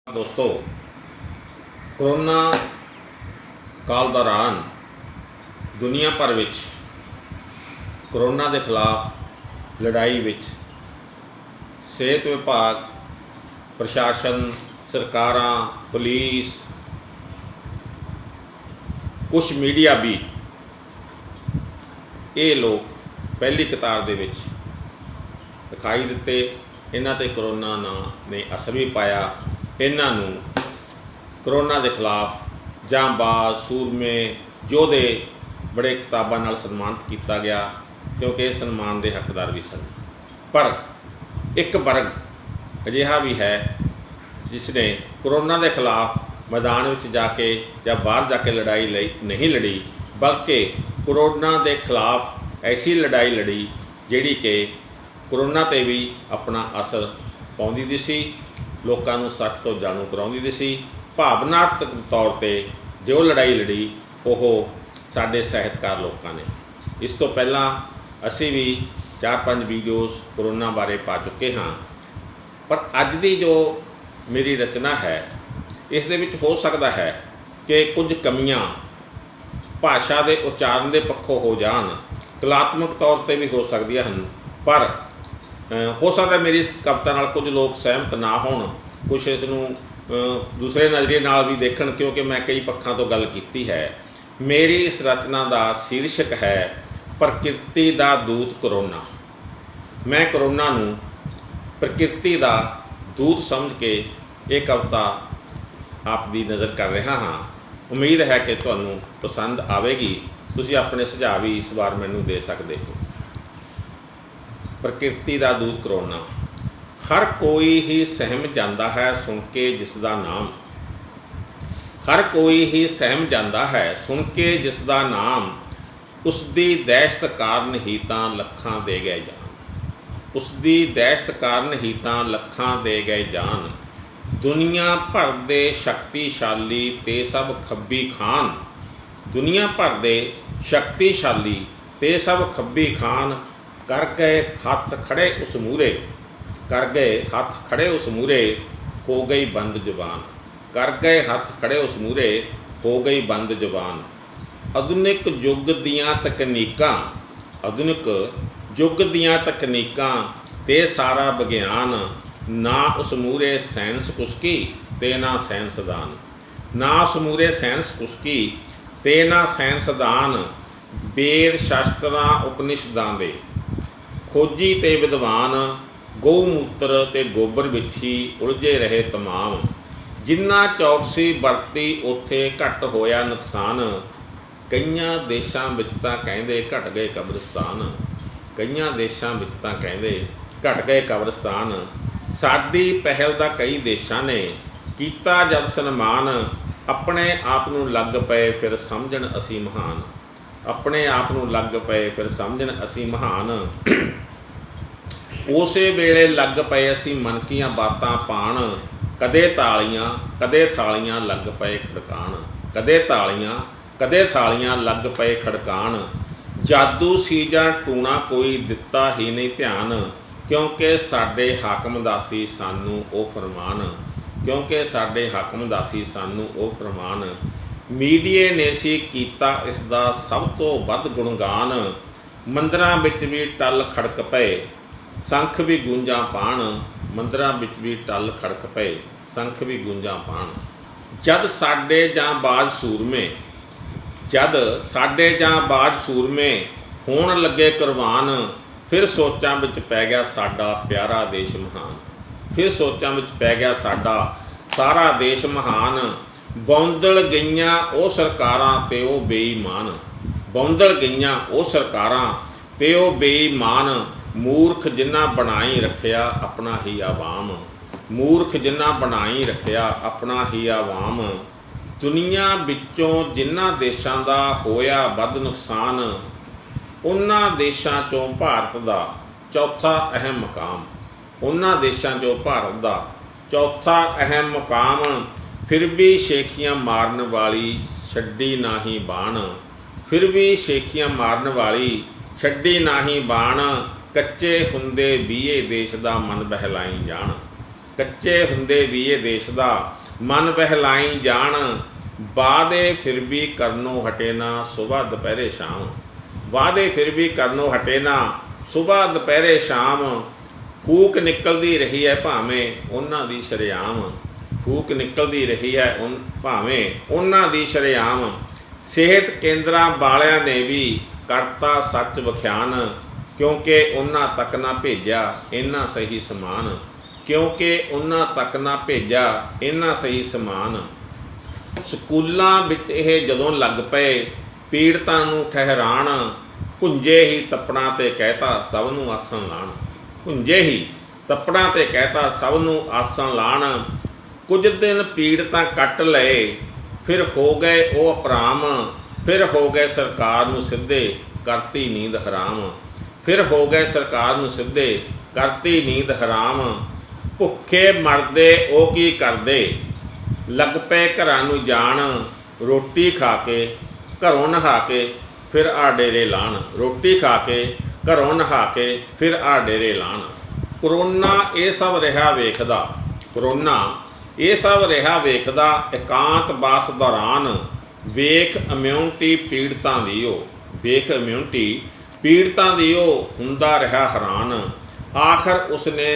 दोस्तों, कोरोना काल दौरान दुनिया भर में कोरोना के खिलाफ लड़ाई विच सेहत विभाग, प्रशासन, सरकारां, पुलिस, कुछ मीडिया भी ये लोग पहली कतार दे विच दिखाई दिते। इन्हां ते कोरोना ने असर भी पाया। इन्हों कोरोना के खिलाफ जांबाज, सूरमे, योधे बड़े किताबों नाल सन्मानित किया गया, क्योंकि इस सन्मान के हकदार भी सन। पर एक वर्ग अजिहा भी है जिसने कोरोना के खिलाफ मैदान में जाके या बाहर जाके लड़ाई नहीं लड़ी, बल्कि कोरोना के खिलाफ ऐसी लड़ाई लड़ी जिहड़ी कि कोरोना ते भी अपना असर पाउंदी दी सी, लोगों को सच तो जाणू कराउंदी दी सी। भावनात्मक तौर पर जो लड़ाई लड़ी वो साडे साहित्यकार लोगों ने। इस तो पहला असी भी 4-5 वीडियोज़ कोरोना बारे पा चुके हाँ, पर अज की जो मेरी रचना है इस दे विच हो सकता है कि कुछ कमियां भाषा के उच्चारण के पक्षों हो जान, कलात्मक तौर पर भी हो सकदियां हन, पर हो सकता है मेरी इस कविता नाल कुछ लोग सहमत ना होण, कुछ इसनूं दूसरे नज़रिए नाल भी देखण, क्योंकि मैं कई पक्षों तो गल कीती है। मेरी इस रचना का शीर्षक है प्रकृति का दूत कोरोना। मैं कोरोना नूं प्रकृति का दूत समझ के एक कविता आप दी नज़र कर रहा हाँ। उम्मीद है कि तुहानूं पसंद आवेगी। तुसीं अपने सुझाव भी इस बार मैनूं दे सकते हो। प्रकृति का दूत कोरोना। हर कोई ही सहम जाता है सुन के जिसका नाम, हर कोई ही सहम जाता है सुन के जिसका नाम, उसकी दहशत कारण ही तां लखां दे गए जान, उसकी दहशत कारण ही तां लखां दे गए जान। दुनिया भर दे शक्तिशाली ते सब खब्बी खान, दुनिया भर दे शक्तिशाली ते सब खब्बी खान, कर गए हथ खड़े उस मूरे, कर गए हथ खड़े उस मूरे, हो गई बंद जुबान, कर गए हथ खड़े उस मूरे, हो गई बंद जुबान। आधुनिक युग दियां तकनीकां, आधुनिक युग दियां तकनीकां ते सारा विज्ञान, ना उस मूरे साइंस कुसकी ते ना साइंसदान, ना उस मूरे साइंस कुसकी ते ना साइंसदान। वेद शास्त्रां उपनिषदां दे खोजी ते विद्वान, गौमूत्र ते गोबर विच ही उलझे रहे तमाम। जिन्ना चौकसी वरती उत्थे घट होया नुकसान, कईयां देशां विच तां कहंदे घट गए कब्रिस्तान, कईयां देशां विच तां कहंदे घट गए कब्रिस्तान। साडी पहल दा कई देशां ने कीता जद सन्मान, अपने आप नूं लग पए फिर समझण असी महान, अपने आप नूं लग पए फिर समझण असी महान। उसे वेले लग पे असी मन कीਆਂ बातां पाण, कदे थालियां लग पे खड़काण, कदे थालियां लग पे खड़काण। जादू सी जां टूणा कोई दिता ही नहीं ध्यान, क्योंकि साडे हाकम दासी सानू ओ फरमान, क्योंकि साडे हाकम दासी सानू ओ फरमान। मीडिया ने सी कीता इसदा सब तो वध गुणगान, मंदिरां विच भी टल खड़क पे संख भी गूंजा पाण, मंदिरां विच भी टल खड़क पे संख भी गूंजा पाण। जद साडे जांबाज सूरमे, जद साडे जांबाज सूरमे होण लगे कुर्बान, फिर सोचां विच पै गया साडा प्यारा देश महान, फिर सोचां विच पै गया साडा सारा देश महान। बौंदल गईयां ओ सरकारां ते ओ बेईमान, बौंदल गईयां ओ सरकारां ते ओ बेईमान। मूर्ख जिन्ना बनाई रखिया अपना ही आवाम, मूर्ख जिन्ना बनाई रखिया अपना ही आवाम। दुनिया विचों जिन्ना देशां दा होया वध नुकसान, उन्हां देशां चों भारत दा चौथा अहम मुकाम, उन्हां देशां चों भारत दा चौथा अहम मुकाम। फिर भी शेखियां मारन वाली छड्डी नाही बाण, फिर भी शेखियां मारन वाली छड्डी नाही बाण। कच्चे हुंदे बीए देश दा मन बहलाई जाण, ਕੱਚੇ ਹੁੰਦੇ ਵੀ ਇਹ ਦੇਸ਼ ਦਾ ਮਨ ਬਹਿਲਾਈ ਜਾਣ ਵਾਦੇ ਫਿਰ ਵੀ ਕਰਨੋਂ ਹਟੇ ਨਾ ਸੁਬਹ ਦੁਪਹਿਰੇ ਸ਼ਾਮ ਵਾਦੇ ਫਿਰ ਵੀ ਕਰਨੋਂ ਹਟੇ ਨਾ ਸੁਬਹ ਦੁਪਹਿਰੇ ਸ਼ਾਮ ਫੂਕ ਨਿਕਲਦੀ ਰਹੀ ਹੈ ਭਾਵੇਂ ਉਹਨਾਂ ਦੀ ਸ਼ਰੇਆਮ ਫੂਕ ਨਿਕਲਦੀ ਰਹੀ ਹੈ ਭਾਵੇਂ ਉਹਨਾਂ ਦੀ ਸ਼ਰੇਆਮ ਸਿਹਤ ਕੇਂਦਰਾਂ ਵਾਲਿਆਂ ਨੇ ਵੀ ਕਰਤਾ ਸੱਚ ਵਿਖਿਆਨ ਕਿਉਂਕਿ ਉਹਨਾਂ ਤੱਕ ਨਾ ਭੇਜਿਆ ਇਹਨਾਂ ਸਹੀ ਸਮਾਨ ਕਿਉਂਕਿ ਉਹਨਾਂ ਤੱਕ ਨਾ ਭੇਜਿਆ ਇਹਨਾਂ ਸਹੀ ਸਮਾਨ ਸਕੂਲਾਂ ਵਿੱਚ ਇਹ ਜਦੋਂ ਲੱਗ ਪਏ ਪੀੜਤਾਂ ਨੂੰ ਠਹਿਰਾਣ ਭੁੰਜੇ ਹੀ ਤੱਪੜਾਂ 'ਤੇ ਕਹਿਤਾ ਸਭ ਨੂੰ ਆਸਣ ਲਾਣ ਭੁੰਜੇ ਹੀ ਤੱਪੜਾਂ 'ਤੇ ਕਹਿਤਾ ਸਭ ਨੂੰ ਆਸਣ ਲਾਣ ਕੁਝ ਦਿਨ ਪੀੜਤਾਂ ਕੱਟ ਲਏ ਫਿਰ ਹੋ ਗਏ ਉਹ ਅਪਰਾਮ ਫਿਰ ਹੋ ਗਏ ਸਰਕਾਰ ਨੂੰ ਸਿੱਧੇ ਕਰਤੀ ਨੀਂਦ ਹਰਾਮ ਫਿਰ ਹੋ ਗਏ ਸਰਕਾਰ ਨੂੰ ਸਿੱਧੇ ਕਰਤੀ ਨੀਂਦ ਹਰਾਮ ਭੁੱਖੇ ਮਰਦੇ ਉਹ ਕੀ ਕਰਦੇ ਲੱਗ ਪਏ ਘਰਾਂ ਨੂੰ ਜਾਣ ਰੋਟੀ ਖਾ ਕੇ ਘਰੋਂ ਨਹਾ ਕੇ ਫਿਰ ਆ ਡੇਰੇ ਲਾਣ ਰੋਟੀ ਖਾ ਕੇ ਘਰੋਂ ਨਹਾ ਕੇ ਫਿਰ ਆ ਡੇਰੇ ਲਾਣ ਕਰੋਨਾ ਇਹ ਸਭ ਰਿਹਾ ਵੇਖਦਾ ਕਰੋਨਾ ਇਹ ਸਭ ਰਿਹਾ ਵੇਖਦਾ ਇਕਾਂਤਵਾਸ ਦੌਰਾਨ ਵੇਖ ਇਮਿਊਨਿਟੀ ਪੀੜਤਾਂ ਦੀ ਉਹ ਵੇਖ ਇਮਿਊਨਿਟੀ ਪੀੜਤਾਂ ਦੀ ਉਹ ਹੁੰਦਾ ਰਿਹਾ ਹੈਰਾਨ ਆਖਰ ਉਸਨੇ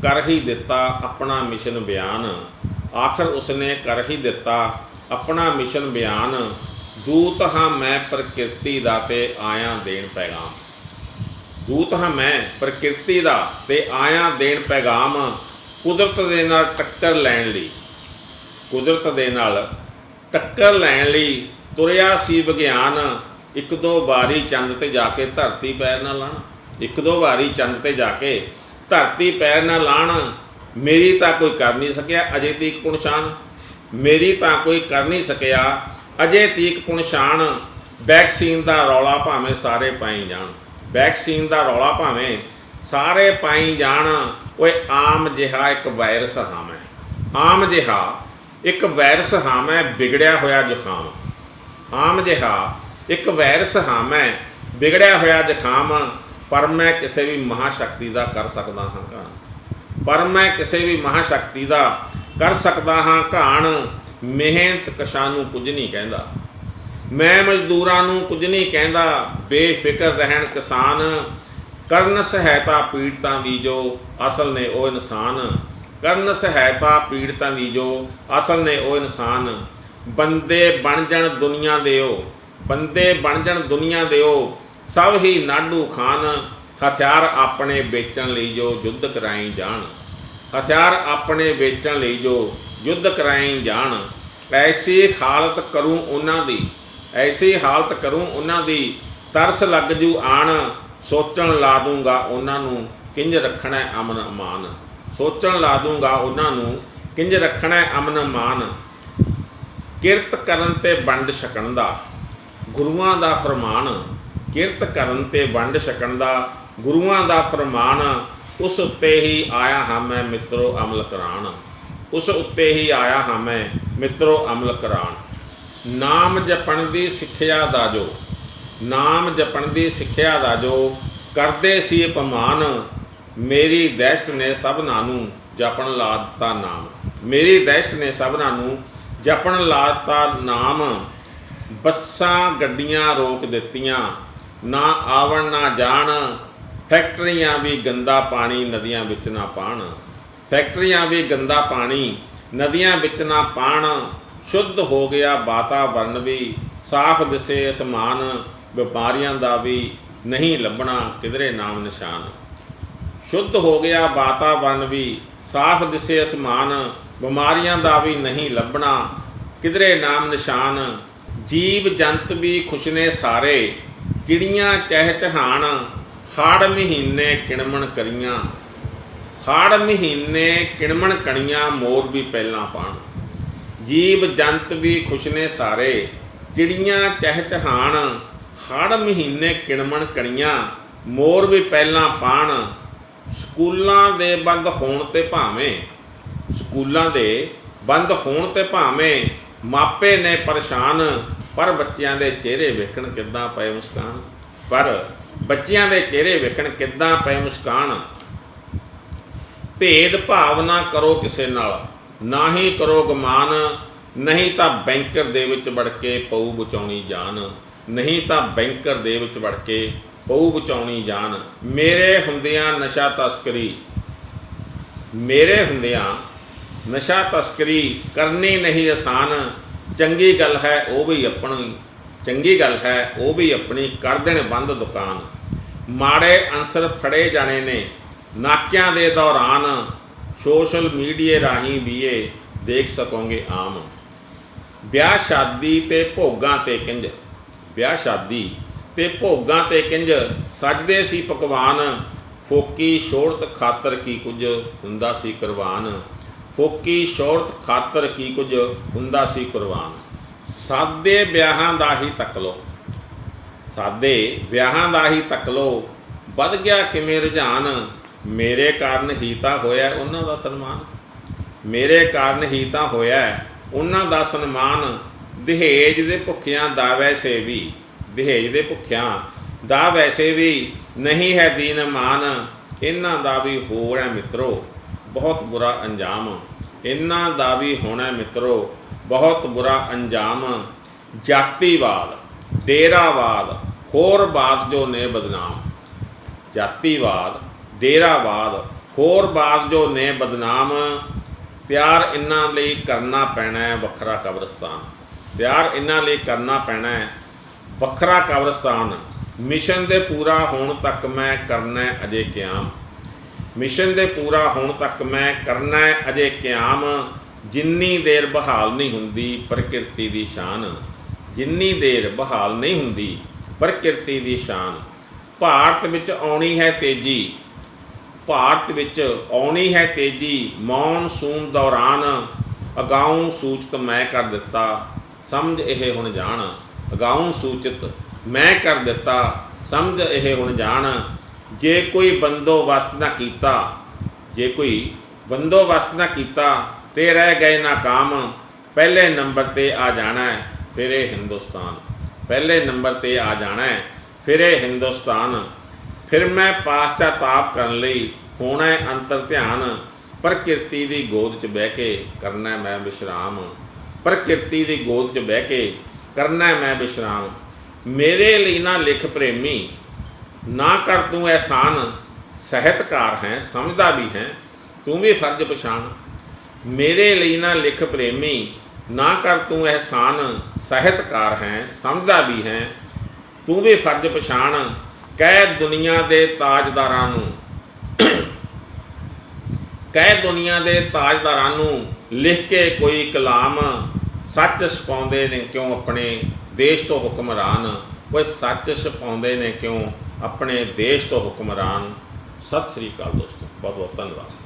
ਕਰ ਹੀ ਦਿੱਤਾ ਆਪਣਾ ਮਿਸ਼ਨ ਬਿਆਨ ਆਖਰ ਉਸਨੇ ਕਰ ਹੀ ਦਿੱਤਾ ਆਪਣਾ ਮਿਸ਼ਨ ਬਿਆਨ ਦੂਤ ਹਾਂ ਮੈਂ ਪ੍ਰਕਿਰਤੀ ਦਾ ਤੇ ਆਇਆ ਦੇਣ ਪੈਗਾਮ ਦੂਤ ਹਾਂ ਮੈਂ ਪ੍ਰਕਿਰਤੀ ਦਾ ਤੇ ਆਇਆ ਦੇਣ ਪੈਗਾਮ ਕੁਦਰਤ ਦੇ ਨਾਲ ਟੱਕਰ ਲੈਣ ਲਈ ਕੁਦਰਤ ਦੇ ਨਾਲ ਟੱਕਰ ਲੈਣ ਲਈ ਤੁਰਿਆ ਸੀ ਵਿਗਿਆਨ ਇੱਕ ਦੋ ਵਾਰੀ ਚੰਦ ਤੇ ਜਾ ਕੇ ਧਰਤੀ ਪੈਰ ਨਾ ਲਾਣ ਇੱਕ ਦੋ ਵਾਰੀ ਚੰਦ ਤੇ ਜਾ ਕੇ ਧਰਤੀ ਪੈਰ ਨਾ ਲਾਣ ਮੇਰੀ ਤਾਂ ਕੋਈ ਕਰ ਨਹੀਂ ਸਕਿਆ ਅਜੇ ਤੀਕ ਪੁਣਛਾਣ ਮੇਰੀ ਤਾਂ ਕੋਈ ਕਰ ਨਹੀਂ ਸਕਿਆ ਅਜੇ ਤੀਕ ਪੁਣਛਾਣ ਵੈਕਸੀਨ ਦਾ ਰੌਲਾ ਭਾਵੇਂ ਸਾਰੇ ਪਾਈ ਜਾਣ ਵੈਕਸੀਨ ਦਾ ਰੌਲਾ ਭਾਵੇਂ ਸਾਰੇ ਪਾਈ ਜਾਣ ਓਏ ਆਮ ਜਿਹਾ ਇੱਕ ਵਾਇਰਸ ਹਾਂ ਮੈਂ ਆਮ ਜਿਹਾ ਇੱਕ ਵਾਇਰਸ ਹਾਂ ਮੈਂ ਵਿਗੜਿਆ ਹੋਇਆ ਜ਼ੁਕਾਮ ਆਮ ਜਿਹਾ ਇੱਕ ਵਾਇਰਸ ਹਾਂ ਮੈਂ ਵਿਗੜਿਆ ਹੋਇਆ ਜ਼ੁਕਾਮ ਪਰ ਮੈਂ ਕਿਸੇ ਵੀ ਮਹਾਸ਼ਕਤੀ ਦਾ ਕਰ ਸਕਦਾ ਹਾਂ ਘਾਣ ਪਰ ਮੈਂ ਕਿਸੇ ਵੀ ਮਹਾਸ਼ਕਤੀ ਦਾ ਕਰ ਸਕਦਾ ਹਾਂ ਘਾਣ ਮਿਹਨਤ ਕਸ਼ਾਂ ਨੂੰ ਕੁਝ ਨਹੀਂ ਕਹਿੰਦਾ ਮੈਂ ਮਜ਼ਦੂਰਾਂ ਨੂੰ ਕੁਝ ਨਹੀਂ ਕਹਿੰਦਾ ਬੇਫਿਕਰ ਰਹਿਣ ਕਿਸਾਨ ਕਰਨ ਸਹਾਇਤਾ ਪੀੜਤਾਂ ਦੀ ਜੋ ਅਸਲ ਨੇ ਉਹ ਇਨਸਾਨ ਕਰਨ ਸਹਾਇਤਾ ਪੀੜਤਾਂ ਦੀ ਜੋ ਅਸਲ ਨੇ ਉਹ ਇਨਸਾਨ ਬੰਦੇ ਬਣ ਜਾਣ ਦੁਨੀਆ ਦੇ ਉਹ ਬੰਦੇ ਬਣ ਜਾਣ ਦੁਨੀਆ ਦੇ ਉਹ ਸਭ ਹੀ ਨਾਡੂ ਖਾਨ ਹਥਿਆਰ ਆਪਣੇ ਵੇਚਣ ਲਈ ਜੋ ਯੁੱਧ ਕਰਾਈ ਜਾਣ ਹਥਿਆਰ ਆਪਣੇ ਵੇਚਣ ਲਈ ਜੋ ਯੁੱਧ ਕਰਾਈ ਜਾਣ ਐਸੀ ਹਾਲਤ ਕਰੂੰ ਉਹਨਾਂ ਦੀ ਐਸੀ ਹਾਲਤ ਕਰੂੰ ਉਹਨਾਂ ਦੀ ਤਰਸ ਲੱਗ ਜੂ ਆਣ ਸੋਚਣ ਲਾ ਦੂੰਗਾ ਉਹਨਾਂ ਨੂੰ ਕਿੰਝ ਰੱਖਣਾ ਅਮਨ ਅਮਾਨ ਸੋਚਣ ਲਾ ਦੂੰਗਾ ਉਹਨਾਂ ਨੂੰ ਕਿੰਝ ਰੱਖਣਾ ਅਮਨ ਅਮਾਨ ਕਿਰਤ ਕਰਨ ਤੇ ਵੰਡ ਛਕਣ ਦਾ ਗੁਰੂਆਂ ਦਾ ਫਰਮਾਨ ਕਿਰਤ ਕਰਨ ਤੇ ਵੰਡ ਛਕਣ ਦਾ ਗੁਰੂਆਂ ਦਾ ਫਰਮਾਨ ਉਸ ਉੱਤੇ ਹੀ ਆਇਆ ਹਾਂ ਮੈਂ ਮਿੱਤਰੋ ਅਮਲ ਕਰਾਣ ਉਸ ਉੱਤੇ ਹੀ ਆਇਆ ਹਾਂ ਮੈਂ ਮਿੱਤਰੋ ਅਮਲ ਕਰਾਣ ਨਾਮ ਜਪਣ ਦੀ ਸਿੱਖਿਆ ਦਾ ਜੋ ਨਾਮ ਜਪਣ ਦੀ ਸਿੱਖਿਆ ਦਾ ਜੋ ਕਰਦੇ ਸੀ ਅਪਮਾਨ ਮੇਰੀ ਦਹਿਸ਼ਤ ਨੇ ਸਭਨਾਂ ਨੂੰ ਜਪਣ ਲਾ ਦਿੱਤਾ ਨਾਮ ਮੇਰੀ ਦਹਿਸ਼ਤ ਨੇ ਸਭਨਾਂ ਨੂੰ ਜਪਣ ਲਾ ਦਿੱਤਾ ਨਾਮ ਬੱਸਾਂ ਗੱਡੀਆਂ ਰੋਕ ਦਿੱਤੀਆਂ ਨਾ ਆਵਣ ਨਾ ਜਾਣ ਫੈਕਟਰੀਆਂ ਵੀ ਗੰਦਾ ਪਾਣੀ ਨਦੀਆਂ ਵਿੱਚ ਨਾ ਪਾਣ ਫੈਕਟਰੀਆਂ ਵੀ ਗੰਦਾ ਪਾਣੀ ਨਦੀਆਂ ਵਿੱਚ ਨਾ ਪਾਣ ਸ਼ੁੱਧ ਹੋ ਗਿਆ ਵਾਤਾਵਰਨ ਵੀ ਸਾਫ਼ ਦਿਸੇ ਅਸਮਾਨ ਬਿਮਾਰੀਆਂ ਦਾ ਵੀ ਨਹੀਂ ਲੱਭਣਾ ਕਿਧਰੇ ਨਾਮ ਨਿਸ਼ਾਨ ਸ਼ੁੱਧ ਹੋ ਗਿਆ ਵਾਤਾਵਰਨ ਵੀ ਸਾਫ਼ ਦਿਸੇ ਅਸਮਾਨ ਬਿਮਾਰੀਆਂ ਦਾ ਵੀ ਨਹੀਂ ਲੱਭਣਾ ਕਿਧਰੇ ਨਾਮ ਨਿਸ਼ਾਨ ਜੀਵ ਜੰਤ ਵੀ ਖੁਸ਼ ਨੇ ਸਾਰੇ ਚਿੜੀਆਂ ਚਹਿਚਹਾਣ ਹਾੜ ਮਹੀਨੇ ਕਿਣਮਣ ਕਰੀਆਂ ਹਾੜ ਮਹੀਨੇ ਕਿਣਮਣ ਕਣੀਆਂ ਮੋਰ ਵੀ ਪਹਿਲਾਂ ਪਾਣ ਜੀਵ ਜੰਤ ਵੀ ਖੁਸ਼ ਨੇ ਸਾਰੇ ਚਿੜੀਆਂ ਚਹਿਚਹਾਣ ਹਾੜ ਮਹੀਨੇ ਕਿਣਮਣ ਕਣੀਆਂ ਮੋਰ ਵੀ ਪਹਿਲਾਂ ਪਾਣ ਸਕੂਲਾਂ ਦੇ ਬੰਦ ਹੋਣ ਤੇ ਭਾਵੇਂ ਸਕੂਲਾਂ ਦੇ ਬੰਦ ਹੋਣ ਤੇ ਭਾਵੇਂ ਮਾਪੇ ਨੇ ਪਰੇਸ਼ਾਨ ਪਰ ਬੱਚਿਆਂ ਦੇ ਚਿਹਰੇ ਵੇਖਣ ਕਿੱਦਾਂ ਪਏ ਮੁਸਕਾਨ ਪਰ ਬੱਚਿਆਂ ਦੇ ਚਿਹਰੇ ਵੇਖਣ ਕਿੱਦਾਂ ਪਏ ਮੁਸਕਾਨ भेद भाव ना करो किसे नाल, ना ही करो गुमान, नहीं तो बैंकर दे विच वड़ के पऊ बचाउणी जान, नहीं तो बैंकर दे विच वड़ के पऊ बचाउणी जान। मेरे हुंदियां नशा तस्करी, मेरे हुंदियां नशा तस्करी करनी नहीं आसान, चंगी गल है वो भी अपनी, चंगी गल है वो भी अपनी, कर देण बंद दुकान। माड़े अंसर फड़े जाने ने नाकियां दे दौरान, सोशल मीडिया राही भी ये देख सकोगे आम। ब्याह शादी ते भोगां ते किंज, ब्याह शादी ते भोगां ते किंज सजदे सी पकवान, फोकी शोहरत खातर की कुछ हुंदा सी कुरबान, फोकी शोहरत खातर की कुछ हुंदा सी कुरबान। सादे ब्याहां दा ही तक लो, सादे ब्याहां दा ही तक लो, वध गया किवें रुझान, मेरे कारण ही तां होया उन्हां दा सन्मान, मेरे कारण ही तां होया उन्हां दा सन्मान। दहेज दे भुखियां दा वैसे भी, दहेज दे भुखियां दा वैसे भी नहीं है दीन मान, इन्हां दा भी होना मित्रो बहुत बुरा अंजाम, इन्हां दा भी होना मित्रो बहुत बुरा अंजाम। जातिवाद डेरावाद होरवाद जो ने बदनाम, जातिवाद डेरावाद होरवाद जो ने बदनाम। त्यार इन्हां लई करना पैना है वखरा कब्रिस्तान, त्यार इन्हां लई करना पैना है वखरा कब्रिस्तान। मिशन दे पूरा होण तक मैं करना अजे क्याम, मिशन दे पूरा होण तक मैं करना अजे क्याम। जिन्नी देर बहाल नहीं हुंदी प्रकृति दी शान, जिन्नी देर बहाल नहीं हुंदी प्रकृति दी शान। भारत विच आउणी है तेजी, भारत विच आउणी है तेजी, मॉनसून दौरान अगाऊं सूचित मैं कर दिता, समझ इह हुण जाण, अगाऊं सूचित मैं कर दिता, समझ इह हुण जाण। जे कोई बंदोबस्त ना कीता, जे कोई बंदोबस्त ना कीता ते रह गए नाकाम, पहले नंबर ते आ जाना है फिर हिंदुस्तान, पहले नंबर ते आ जाना है फिर हिंदुस्तान। फिर मैं पाश्चाताप करन लई होना है अंतर ध्यान, प्रकृति दी गोद च बह के करना मैं विश्राम, प्रकृति दी गोद च बह के करना मैं विश्राम। मेरे लिए ना लिख प्रेमी ना कर तू एहसान, साहित्यकार हैं समझदा भी हैं तू भी फर्ज पछाण। मेरे लिए ना लिख प्रेमी ना कर तू एहसान, साहित्यकार हैं समझदा भी हैं तू भी फर्ज पछाण। कह दुनिया दे ताजदारां नूं, कह दुनिया दे ताजदारां नूं लिख के कोई कलाम, सच छपाउंदे ने क्यों अपने देश तो हुक्मरान, वो सच छपाउंदे ने क्यों अपने देश तो हुक्मरान। सत श्री अकाल दोस्तों, बहुत बहुत धन्यवाद।